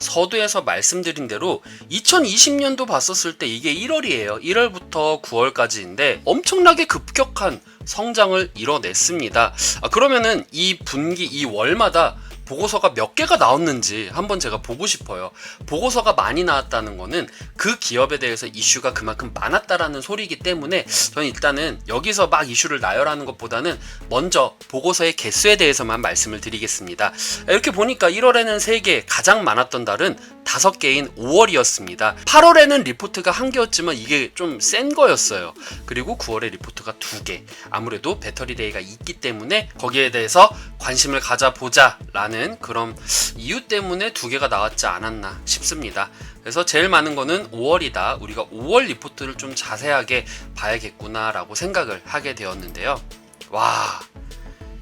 서두에서 말씀드린 대로 2020년도 봤었을 때 이게 1월이에요. 1월부터 9월까지인데 엄청나게 급격한 성장을 이뤄냈습니다. 그러면은 이 분기, 이 월마다 보고서가 몇 개가 나왔는지 한번 제가 보고 싶어요. 보고서가 많이 나왔다는 거는 그 기업에 대해서 이슈가 그만큼 많았다라는 소리이기 때문에 저는 일단은 여기서 막 이슈를 나열하는 것보다는 먼저 보고서의 개수에 대해서만 말씀을 드리겠습니다. 이렇게 보니까 1월에는 3개, 가장 많았던 달은 5개인 5월이었습니다. 8월에는 리포트가 1개였지만 이게 좀 센 거였어요. 그리고 9월에 리포트가 2개. 아무래도 배터리데이가 있기 때문에 거기에 대해서 관심을 가져보자 라는 그런 이유 때문에 2개가 나왔지 않았나 싶습니다. 그래서 제일 많은 거는 5월이다. 우리가 5월 리포트를 좀 자세하게 봐야겠구나 라고 생각을 하게 되었는데요. 와,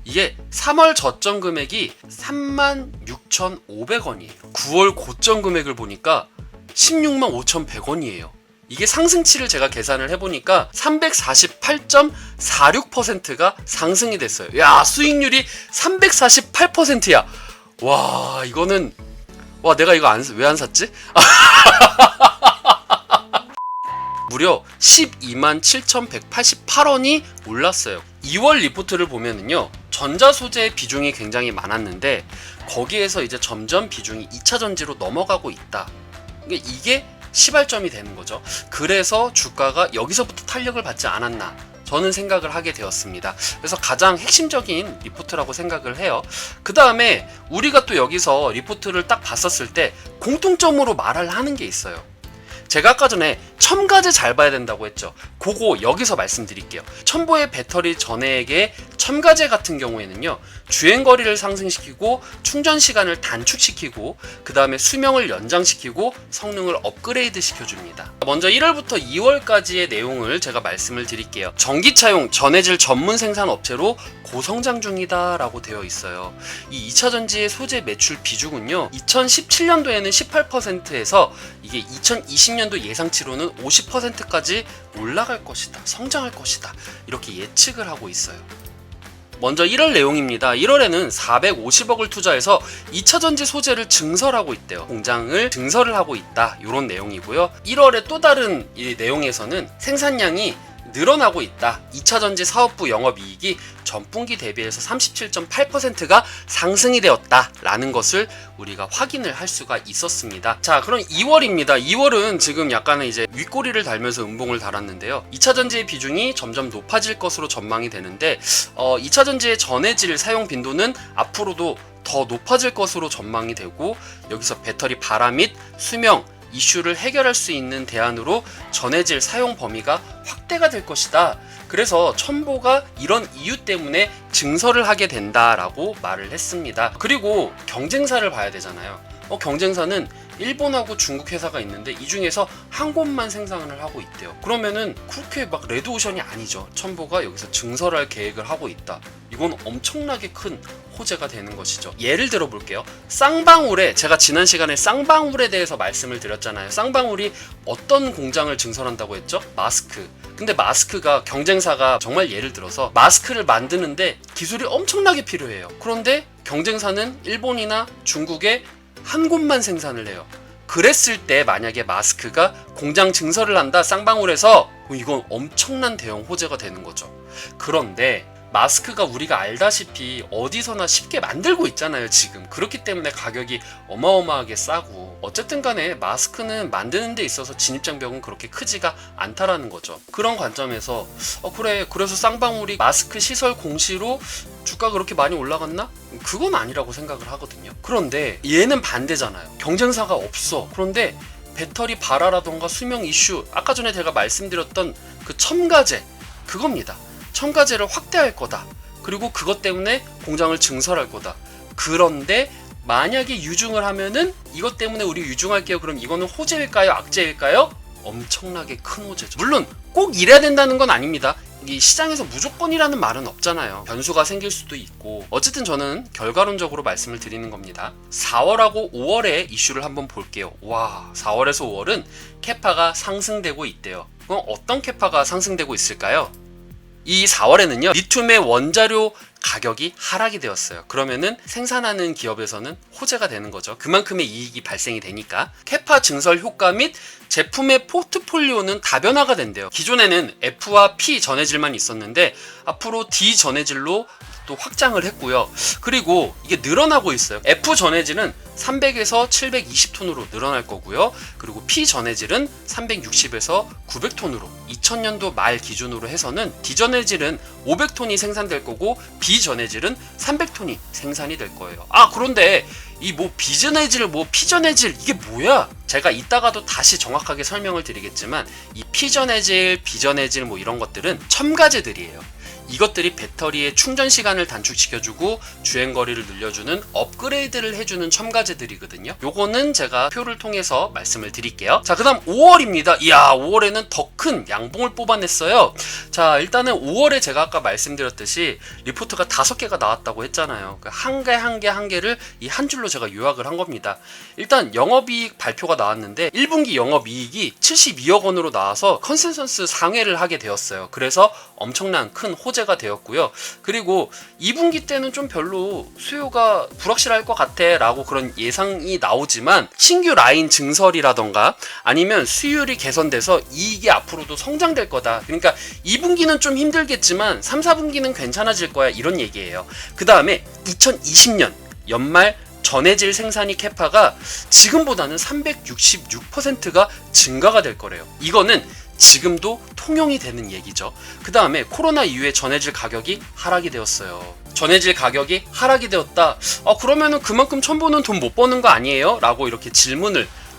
이게 3월 저점 금액이 36,500원이에요. 9월 고점 금액을 보니까 165,100원이에요. 이게 상승치를 제가 계산을 해보니까 348.46%가 상승이 됐어요. 야, 수익률이 348%야. 와, 이거는, 와, 내가 이거 왜 안 샀지? 무려 127,188원이 올랐어요. 2월 리포트를 보면은요, 전자소재의 비중이 굉장히 많았는데 거기에서 이제 점점 비중이 2차 전지로 넘어가고 있다. 이게 시발점이 되는 거죠. 그래서 주가가 여기서부터 탄력을 받지 않았나 저는 생각을 하게 되었습니다. 그래서 가장 핵심적인 리포트라고 생각을 해요. 그 다음에 우리가 또 여기서 리포트를 딱 봤었을 때 공통점으로 말을 하는 게 있어요. 제가 아까 전에 첨가제 잘 봐야 된다고 했죠. 그거 여기서 말씀드릴게요. 첨보의 배터리 전해액의 첨가제 같은 경우에는요, 주행거리를 상승시키고 충전 시간을 단축시키고 그 다음에 수명을 연장시키고 성능을 업그레이드 시켜줍니다. 먼저 1월부터 2월까지의 내용을 제가 말씀을 드릴게요. 전기차용 전해질 전문 생산 업체로 고성장 중이다 라고 되어 있어요. 이 2차전지의 소재 매출 비중은요, 2017년도에는 18%에서 이게 2020년도 예상치로는 50%까지 올라갈 것이다, 성장할 것이다, 이렇게 예측을 하고 있어요. 먼저 1월 내용입니다. 1월에는 450억을 투자해서 2차전지 소재를 증설하고 있대요. 공장을 증설을 하고 있다, 이런 내용이고요. 1월에 또 다른 이 내용에서는 생산량이 늘어나고 있다. 2차전지 사업부 영업이익이 전분기 대비해서 37.8%가 상승이 되었다 라는 것을 우리가 확인을 할 수가 있었습니다. 자, 그럼 2월입니다. 2월은 지금 약간의 이제 윗꼬리를 달면서 음봉을 달았는데요. 2차전지의 비중이 점점 높아질 것으로 전망이 되는데 2차전지의 전해질 사용 빈도는 앞으로도 더 높아질 것으로 전망이 되고, 여기서 배터리 발화 및 수명 이슈를 해결할 수 있는 대안으로 전해질 사용 범위가 확대가 될 것이다. 그래서 첨보가 이런 이유 때문에 증설을 하게 된다라고 말을 했습니다. 그리고 경쟁사를 봐야 되잖아요. 경쟁사는 일본하고 중국 회사가 있는데 이 중에서 한 곳만 생산을 하고 있대요. 그러면은 그렇게 막 레드오션이 아니죠. 첨보가 여기서 증설할 계획을 하고 있다. 이건 엄청나게 큰 호재가 되는 것이죠. 예를 들어 볼게요. 쌍방울에, 제가 지난 시간에 쌍방울에 대해서 말씀을 드렸잖아요. 쌍방울이 어떤 공장을 증설한다고 했죠? 마스크. 근데 마스크가, 경쟁사가 정말 예를 들어서 마스크를 만드는데 기술이 엄청나게 필요해요. 그런데 경쟁사는 일본이나 중국에 한 곳만 생산을 해요. 그랬을 때 만약에 마스크가 공장 증설을 한다, 쌍방울에서, 이건 엄청난 대형 호재가 되는 거죠. 그런데 마스크가 우리가 알다시피 어디서나 쉽게 만들고 있잖아요, 지금. 그렇기 때문에 가격이 어마어마하게 싸고, 어쨌든 간에 마스크는 만드는 데 있어서 진입장벽은 그렇게 크지가 않다라는 거죠. 그런 관점에서 그래, 그래서 쌍방울이 마스크 시설 공시로 주가가 그렇게 많이 올라갔나? 그건 아니라고 생각을 하거든요. 그런데 얘는 반대잖아요. 경쟁사가 없어. 그런데 배터리 발화라던가 수명 이슈, 아까 전에 제가 말씀드렸던 그 첨가제, 그겁니다. 첨가제를 확대할 거다. 그리고 그것 때문에 공장을 증설할 거다. 그런데 만약에 유증을 하면은 이것 때문에 우리 유증할게요. 그럼 이거는 호재일까요? 악재일까요? 엄청나게 큰 호재죠. 물론 꼭 이래야 된다는 건 아닙니다. 이 시장에서 무조건이라는 말은 없잖아요. 변수가 생길 수도 있고. 어쨌든 저는 결과론적으로 말씀을 드리는 겁니다. 4월하고 5월의 이슈를 한번 볼게요. 와, 4월에서 5월은 캐파가 상승되고 있대요. 그럼 어떤 캐파가 상승되고 있을까요? 이 4월에는요, 리튬의 원자료 가격이 하락이 되었어요. 그러면은 생산하는 기업에서는 호재가 되는 거죠. 그만큼의 이익이 발생이 되니까. 캐파 증설 효과 및 제품의 포트폴리오는 다변화가 된대요. 기존에는 F와 P 전해질만 있었는데 앞으로 D 전해질로 또 확장을 했고요. 그리고 이게 늘어나고 있어요. F 전해질은 300에서 720톤으로 늘어날 거고요. 그리고 P 전해질은 360에서 900톤으로 2000년도 말 기준으로 해서는 D 전해질은 500톤이 생산될 거고 B 전해질은 300톤이 생산이 될 거예요. 그런데 이 B 전해질, P 전해질 이게 뭐야? 제가 이따가도 다시 정확하게 설명을 드리겠지만 이 P 전해질, B 전해질 이런 것들은 첨가제들이에요. 이것들이 배터리의 충전 시간을 단축시켜주고 주행거리를 늘려주는 업그레이드를 해주는 첨가제들이거든요. 요거는 제가 표를 통해서 말씀을 드릴게요. 자, 그 다음 5월입니다. 이야, 5월에는 더 큰 양봉을 뽑아냈어요. 자, 일단은 5월에 제가 아까 말씀드렸듯이 리포트가 5개가 나왔다고 했잖아요. 한 개를 이 한 줄로 제가 요약을 한 겁니다. 일단 영업이익 발표가 나왔는데 1분기 영업이익이 72억 원으로 나와서 컨센서스 상회를 하게 되었어요. 그래서 엄청난 큰 호재가 되었고요. 그리고 2분기 때는 좀 별로 수요가 불확실할 것 같아 라고 그런 예상이 나오지만 신규 라인 증설이라던가 아니면 수율이 개선돼서 이익이 앞으로도 성장될 거다. 그러니까 2분기는 좀 힘들겠지만 3, 4분기는 괜찮아질 거야 이런 얘기예요. 그 다음에 2020년 연말 전해질 생산이 캐파가 지금보다는 366%가 증가가 될 거래요. 이거는 지금도 통용이 되는 얘기죠. 그 다음에 코로나 이후에 전해질 가격이 하락이 되었어요. 전해질 가격이 하락이 되었다. 그러면은 그만큼 첨보는 돈 못 버는 거 아니에요? 라고 이렇게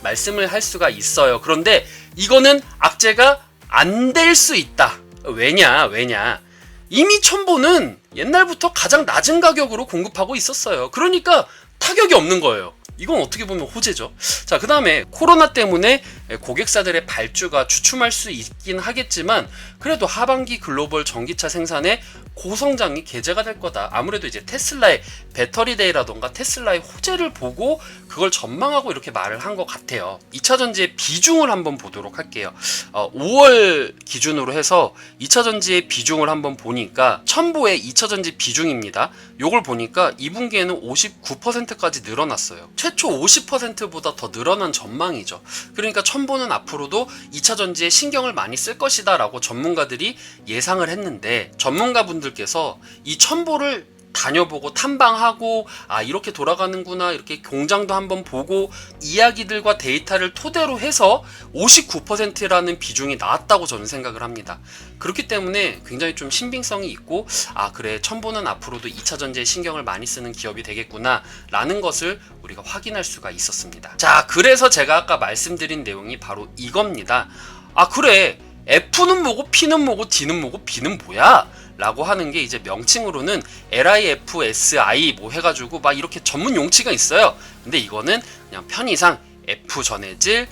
말씀을 할 수가 있어요. 그런데 이거는 악재가 안 될 수 있다. 왜냐? 이미 첨보는 옛날부터 가장 낮은 가격으로 공급하고 있었어요. 그러니까 타격이 없는 거예요. 이건 어떻게 보면 호재죠. 자, 그 다음에 코로나 때문에 고객사들의 발주가 주춤할 수 있긴 하겠지만 그래도 하반기 글로벌 전기차 생산에 고성장이 계제가 될 거다. 아무래도 이제 테슬라의 배터리데이라던가 테슬라의 호재를 보고 그걸 전망하고 이렇게 말을 한 것 같아요. 2차전지의 비중을 한번 보도록 할게요. 5월 기준으로 해서 2차전지의 비중을 한번 보니까 첨보의 2차전지 비중입니다. 요걸 보니까 2분기에는 59%까지 늘어났어요. 최초 50%보다 더 늘어난 전망이죠. 그러니까 첨보는 앞으로도 2차전지에 신경을 많이 쓸 것이다 라고 전문가들이 예상을 했는데 전문가분들께서 이 첨보를 다녀보고 탐방하고 이렇게 돌아가는구나 이렇게 공장도 한번 보고 이야기들과 데이터를 토대로 해서 59%라는 비중이 나왔다고 저는 생각을 합니다. 그렇기 때문에 굉장히 좀 신빙성이 있고 그래 첨보는 앞으로도 2차전지에 신경을 많이 쓰는 기업이 되겠구나 라는 것을 우리가 확인할 수가 있었습니다. 자, 그래서 제가 아까 말씀드린 내용이 바로 이겁니다. 그래 F는 뭐고 P는 뭐고 D는 뭐고 B는 뭐야? 라고 하는 게 이제 명칭으로는 LIFSI 해가지고 막 이렇게 전문 용치가 있어요. 근데 이거는 그냥 편의상 F 전해질,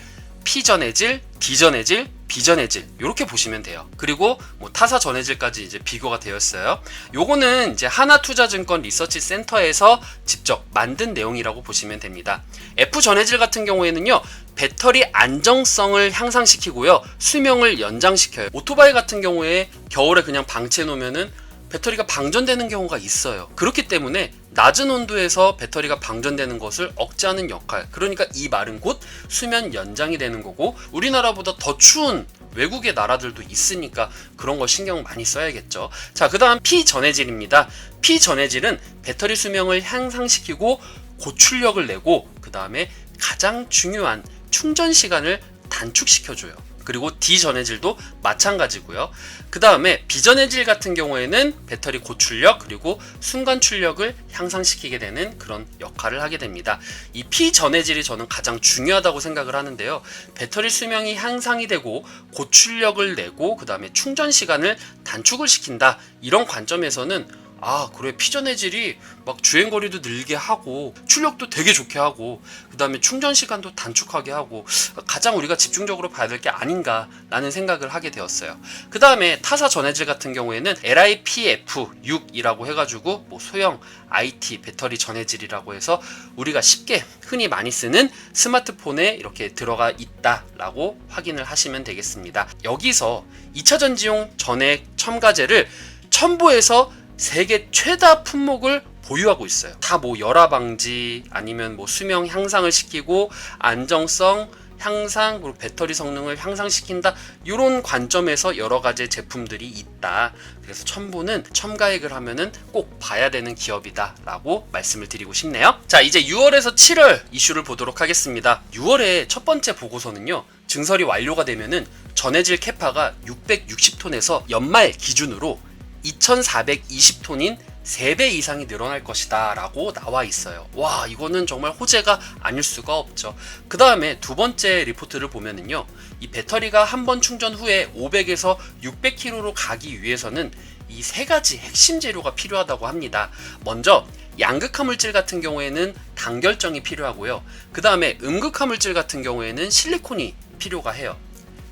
P 전해질, D 전해질, B 전해질 이렇게 보시면 돼요. 그리고 타사 전해질까지 이제 비교가 되었어요. 요거는 이제 하나투자증권 리서치 센터에서 직접 만든 내용이라고 보시면 됩니다. F 전해질 같은 경우에는요. 배터리 안정성을 향상시키고요. 수명을 연장시켜요. 오토바이 같은 경우에 겨울에 그냥 방치해 놓으면은 배터리가 방전되는 경우가 있어요. 그렇기 때문에 낮은 온도에서 배터리가 방전되는 것을 억제하는 역할. 그러니까 이 말은 곧 수면 연장이 되는 거고 우리나라보다 더 추운 외국의 나라들도 있으니까 그런 거 신경 많이 써야겠죠. 자, 그 다음 P 전해질입니다. P 전해질은 배터리 수명을 향상시키고 고출력을 내고 그 다음에 가장 중요한 충전 시간을 단축시켜줘요. 그리고 D 전해질도 마찬가지고요. 그 다음에 B 전해질 같은 경우에는 배터리 고출력 그리고 순간 출력을 향상시키게 되는 그런 역할을 하게 됩니다. 이 P 전해질이 저는 가장 중요하다고 생각을 하는데요. 배터리 수명이 향상이 되고 고출력을 내고 그 다음에 충전 시간을 단축을 시킨다. 이런 관점에서는 그래 P 전해질이 막 주행거리도 늘게 하고 출력도 되게 좋게 하고 그 다음에 충전 시간도 단축하게 하고 가장 우리가 집중적으로 봐야 될 게 아닌가 라는 생각을 하게 되었어요. 그 다음에 타사 전해질 같은 경우에는 LIPF6이라고 해가지고 소형 IT 배터리 전해질이라고 해서 우리가 쉽게 흔히 많이 쓰는 스마트폰에 이렇게 들어가 있다라고 확인을 하시면 되겠습니다. 여기서 2차전지용 전해 첨가제를 첨보해서 세계 최다 품목을 보유하고 있어요. 다 뭐 열화 방지 아니면 뭐 수명 향상을 시키고 안정성 향상 그리고 배터리 성능을 향상시킨다 이런 관점에서 여러 가지 제품들이 있다. 그래서 첨보는 첨가액을 하면은 꼭 봐야 되는 기업이다 라고 말씀을 드리고 싶네요. 자, 이제 6월에서 7월 이슈를 보도록 하겠습니다. 6월에 첫 번째 보고서는요, 증설이 완료가 되면은 전해질 캐파가 660톤에서 연말 기준으로 2420톤인 3배 이상이 늘어날 것이다 라고 나와 있어요. 와, 이거는 정말 호재가 아닐 수가 없죠. 그 다음에 두 번째 리포트를 보면은요, 이 배터리가 한 번 충전 후에 500에서 600km로 가기 위해서는 이 세 가지 핵심 재료가 필요하다고 합니다. 먼저 양극화물질 같은 경우에는 단결정이 필요하고요. 그 다음에 음극화물질 같은 경우에는 실리콘이 필요가 해요.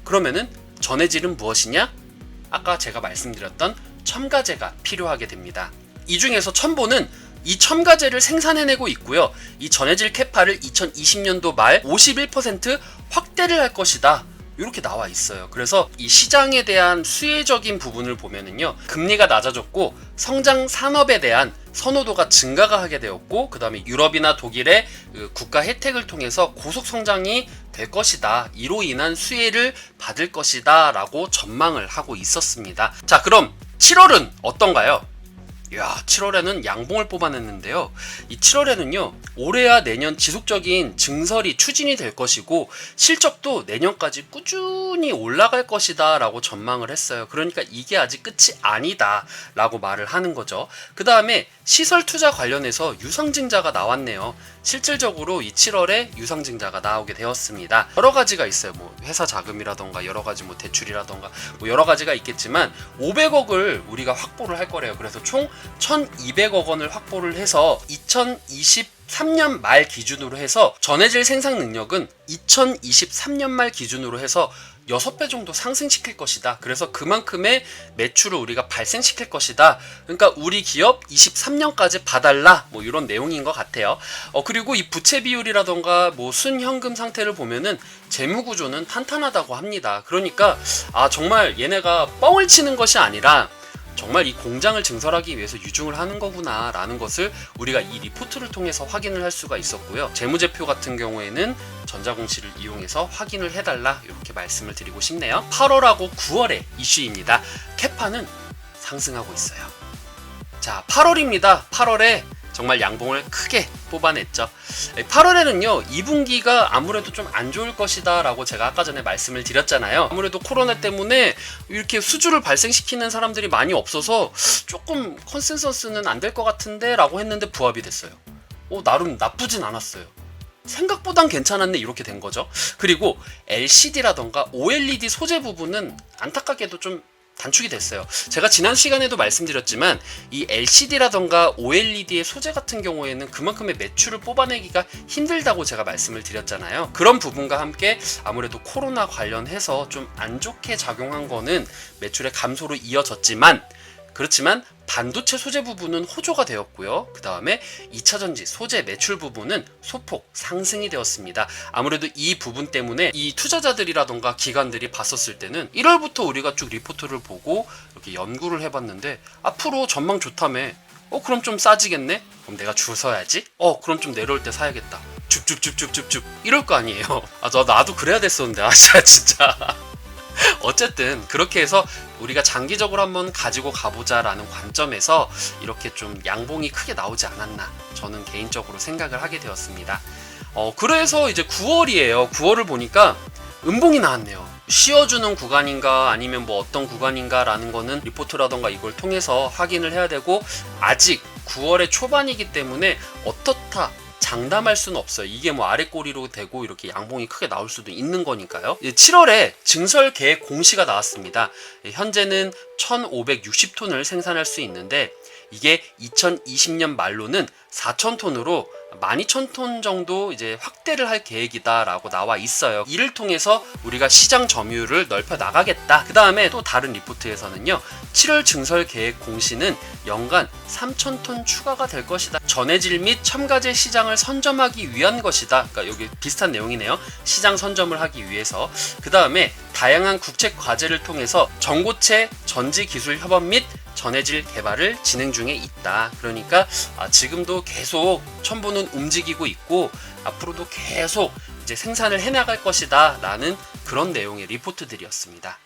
그러면은 전해질은 무엇이냐? 아까 제가 말씀드렸던 첨가제가 필요하게 됩니다. 이 중에서 첨보는 이 첨가제를 생산해내고 있고요. 이 전해질 캐파를 2020년도 말 51% 확대를 할 것이다. 이렇게 나와 있어요. 그래서 이 시장에 대한 수혜적인 부분을 보면은요, 금리가 낮아졌고 성장 산업에 대한 선호도가 증가가 하게 되었고, 그 다음에 유럽이나 독일의 국가 혜택을 통해서 고속 성장이 될 것이다. 이로 인한 수혜를 받을 것이다 라고 전망을 하고 있었습니다. 자, 그럼 7월은 어떤가요? 이야, 7월에는 양봉을 뽑아냈는데요. 이 7월에는요, 올해와 내년 지속적인 증설이 추진이 될 것이고 실적도 내년까지 꾸준히 올라갈 것이다 라고 전망을 했어요. 그러니까 이게 아직 끝이 아니다 라고 말을 하는 거죠. 그 다음에 시설 투자 관련해서 유상증자가 나왔네요. 실질적으로 이 7월에 유상증자가 나오게 되었습니다. 여러 가지가 있어요. 뭐 회사 자금이라던가 여러 가지 뭐 대출이라던가 뭐 여러 가지가 있겠지만 500억을 우리가 확보를 할 거래요. 그래서 총 1200억 원을 확보를 해서 2023년 말 기준으로 해서 전해질 생산 능력은 2023년 말 기준으로 해서 6배 정도 상승시킬 것이다. 그래서 그만큼의 매출을 우리가 발생시킬 것이다. 그러니까 우리 기업 23년까지 봐달라, 뭐 이런 내용인 것 같아요. 그리고 이 부채 비율이라던가 뭐 순현금 상태를 보면은 재무 구조는 탄탄하다고 합니다. 그러니까 정말 얘네가 뻥을 치는 것이 아니라 정말 이 공장을 증설하기 위해서 유증을 하는 거구나 라는 것을 우리가 이 리포트를 통해서 확인을 할 수가 있었고요. 재무제표 같은 경우에는 전자공시를 이용해서 확인을 해달라, 이렇게 말씀을 드리고 싶네요. 8월하고 9월의 이슈입니다. 캐파는 상승하고 있어요. 자, 8월입니다. 8월에 정말 양봉을 크게 뽑아냈죠. 8월에는요, 2분기가 아무래도 좀 안 좋을 것이다 라고 제가 아까 전에 말씀을 드렸잖아요. 아무래도 코로나 때문에 이렇게 수주를 발생시키는 사람들이 많이 없어서 조금 컨센서스는 안 될 것 같은데 라고 했는데 부합이 됐어요. 나름 나쁘진 않았어요. 생각보단 괜찮았네, 이렇게 된 거죠. 그리고 LCD라던가 OLED 소재 부분은 안타깝게도 좀 단축이 됐어요. 제가 지난 시간에도 말씀드렸지만 이 LCD라던가 OLED의 소재 같은 경우에는 그만큼의 매출을 뽑아내기가 힘들다고 제가 말씀을 드렸잖아요. 그런 부분과 함께 아무래도 코로나 관련해서 좀 안 좋게 작용한 거는 매출의 감소로 이어졌지만, 그렇지만 반도체 소재 부분은 호조가 되었고요. 그 다음에 2차전지 소재 매출 부분은 소폭 상승이 되었습니다. 아무래도 이 부분 때문에 이 투자자들이라던가 기관들이 봤었을 때는 1월부터 우리가 쭉 리포트를 보고 이렇게 연구를 해봤는데 앞으로 전망 좋다며, 그럼 좀 싸지겠네? 그럼 내가 줄 서야지? 그럼 좀 내려올 때 사야겠다. 줍줍줍줍줍줍 이럴 거 아니에요. 나도 그래야 됐었는데 진짜 어쨌든 그렇게 해서 우리가 장기적으로 한번 가지고 가보자 라는 관점에서 이렇게 좀 양봉이 크게 나오지 않았나, 저는 개인적으로 생각을 하게 되었습니다. 그래서 이제 9월이에요. 9월을 보니까 음봉이 나왔네요. 쉬어주는 구간인가 아니면 뭐 어떤 구간인가 라는 거는 리포트라던가 이걸 통해서 확인을 해야 되고, 아직 9월의 초반이기 때문에 어떻다 장담할 수는 없어요. 이게 뭐 아래 꼬리로 되고 이렇게 양봉이 크게 나올 수도 있는 거니까요. 7월에 증설 계획 공시가 나왔습니다. 현재는 1560톤을 생산할 수 있는데 이게 2020년 말로는 4000톤으로 12000톤 정도 이제 확대를 할 계획이다라고 나와 있어요. 이를 통해서 우리가 시장 점유율을 넓혀 나가겠다. 그 다음에 또 다른 리포트에서는요, 7월 증설 계획 공시는 연간 3000톤 추가가 될 것이다. 전해질 및 첨가제 시장을 선점하기 위한 것이다. 그러니까 여기 비슷한 내용이네요. 시장 선점을 하기 위해서. 그 다음에 다양한 국책 과제를 통해서 전고체 전지 기술 협업 및 전해질 개발을 진행 중에 있다. 그러니까 지금도 계속 첨보는 움직이고 있고 앞으로도 계속 이제 생산을 해나갈 것이다 라는 그런 내용의 리포트들이었습니다.